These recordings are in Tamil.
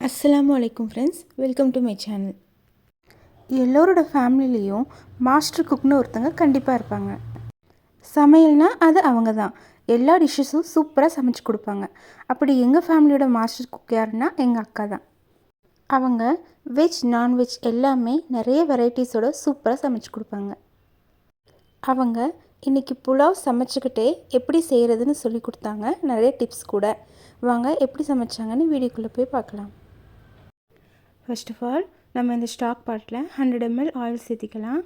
அஸ்ஸலாமு அலைக்கும் friends, welcome to my channel. எல்லோரோட ஃபேமிலிலேயும் மாஸ்டர் குக்னு ஒருத்தங்க கண்டிப்பாக இருப்பாங்க. சமையல்னால் அது அவங்க தான். எல்லா டிஷ்ஷஸும் சூப்பராக சமைச்சு கொடுப்பாங்க. அப்படி எங்கள் ஃபேமிலியோட மாஸ்டர் குக் யாருன்னா எங்கள் அக்கா தான். அவங்க வெஜ் நான்வெஜ் எல்லாமே நிறைய வெரைட்டிஸோட சூப்பராக சமைச்சு கொடுப்பாங்க. அவங்க இன்றைக்கி புலாவ் சமைச்சிக்கிட்டே எப்படி செய்கிறதுன்னு சொல்லி கொடுத்தாங்க. நிறைய டிப்ஸ் கூட. வாங்க எப்படி சமைச்சாங்கன்னு வீடியோக்குள்ளே போய் பார்க்கலாம். ஃபர்ஸ்ட் ஆஃப் ஆல் நம்ம இந்த ஸ்டாக் பாட்டில் 100 ml ஆயில் சேர்த்திக்கலாம்.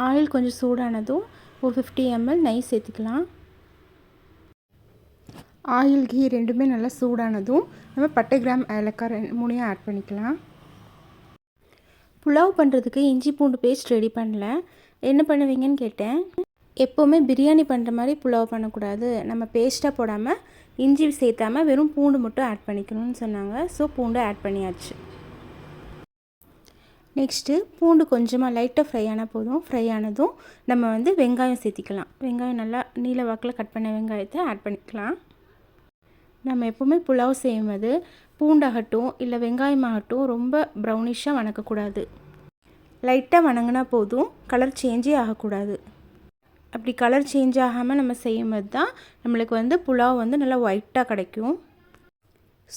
ஆயில் கொஞ்சம் சூடானதும் ஒரு 50 ml நெய் சேர்த்திக்கலாம். ஆயில் கீ ரெண்டுமே நல்லா சூடானதும் நம்ம பட்டை கிராம் ஏலக்காய் மூணையும் ஆட் பண்ணிக்கலாம். புலாவ் பண்ணுறதுக்கு இஞ்சி பூண்டு பேஸ்ட் ரெடி பண்ணல. என்ன பண்ணுவீங்கன்னு கேட்டேன். எப்போவுமே பிரியாணி பண்ணுற மாதிரி புலாவ் பண்ணக்கூடாது, நம்ம பேஸ்ட்டாக போடாமல் இஞ்சி சேர்த்தாமல் வெறும் பூண்டு மட்டும் ஆட் பண்ணிக்கணும்னு சொன்னாங்க. ஸோ பூண்டு ஆட் பண்ணியாச்சு. நெக்ஸ்ட்டு பூண்டு கொஞ்சமாக லைட்டாக ஃப்ரை ஆனதும் நம்ம வெங்காயம் சேர்த்திக்கலாம். வெங்காயம் நல்லா நீல வாக்கில் கட் பண்ண வெங்காயத்தை ஆட் பண்ணிக்கலாம். நம்ம எப்போவுமே புலாவ் செய்யும்போது பூண்டாகட்டும் இல்லை வெங்காயமாகட்டும் ரொம்ப ப்ரௌனிஷாக வணக்கக்கூடாது. லைட்டாக வணங்கினா போதும், கலர் சேஞ்சே ஆகக்கூடாது. அப்படி கலர் சேஞ்ச் ஆகாமல் நம்ம செய்யும்போது தான் நம்மளுக்கு புலாவ் நல்லா ஒயிட்டாக கிடைக்கும்.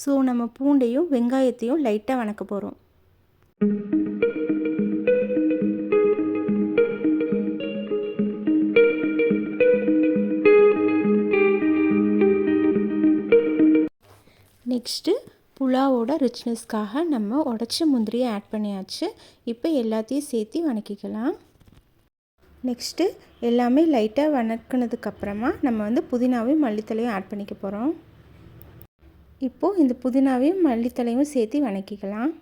ஸோ நம்ம பூண்டையும் வெங்காயத்தையும் லைட்டாக வணக்க போகிறோம். நெக்ஸ்ட்டு புலாவோட ரிச்னஸ்க்காக நம்ம உடச்ச முந்திரியை ஆட் பண்ணியாச்சு. இப்போ எல்லாத்தையும் சேர்த்து வணக்கிக்கலாம். நெக்ஸ்ட்டு எல்லாமே லைட்டாக வணக்கினதுக்கப்புறமா நம்ம புதினாவையும் மல்லித்தலையும் ஆட் பண்ணிக்க போகிறோம். இப்போது இந்த புதினாவையும் மல்லித்தலையும் சேர்த்து வணக்கிக்கலாம்.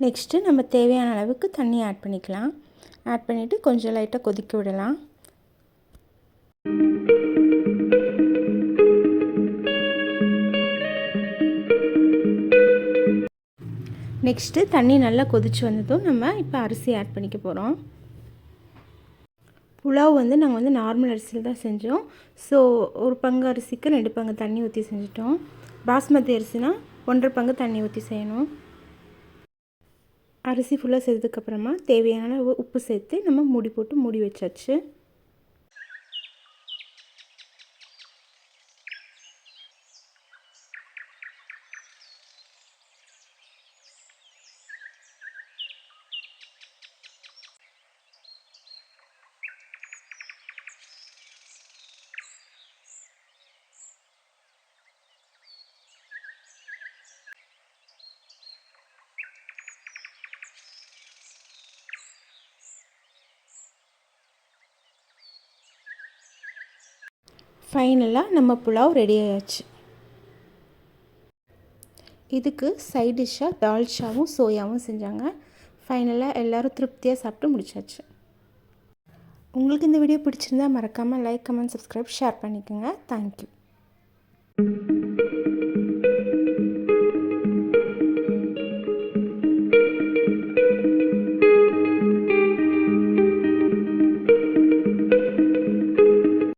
நெக்ஸ்ட்டு நம்ம தேவையான அளவுக்கு தண்ணி ஆட் பண்ணிக்கலாம். ஆட் பண்ணிவிட்டு கொஞ்சம் லைட்டாக கொதிக்க விடலாம். நெக்ஸ்ட்டு தண்ணி நல்லா கொதிச்சு வந்ததும் நம்ம இப்போ அரிசி ஆட் பண்ணிக்க போகிறோம். புலாவ் நாங்கள் நார்மல் அரிசியில் தான் செஞ்சோம். ஸோ ஒரு பங்கு அரிசிக்கு 2 பங்கு தண்ணி ஊற்றி செஞ்சிட்டோம். பாஸ்மதி அரிசினா 1.5 பங்கு தண்ணி ஊற்றி செய்யணும். அரிசி ஃபுல்லாக செய்ததுக்கப்புறமா தேவையான உப்பு சேர்த்து நம்ம மூடி போட்டு மூடி வச்சாச்சு. ஃபைனலாக நம்ம புலாவ் ரெடி ஆயாச்சு. இதுக்கு சைட் டிஷ்ஷாக தால்ச்சாவும் சோயாவும் செஞ்சாங்க. ஃபைனலாக எல்லோரும் திருப்தியாக சாப்பிட்டு முடிச்சாச்சு. உங்களுக்கு இந்த வீடியோ பிடிச்சிருந்தா மறக்காமல் லைக், கமெண்ட், சப்ஸ்கிரைப், ஷேர் பண்ணிக்கோங்க. தேங்க்யூ.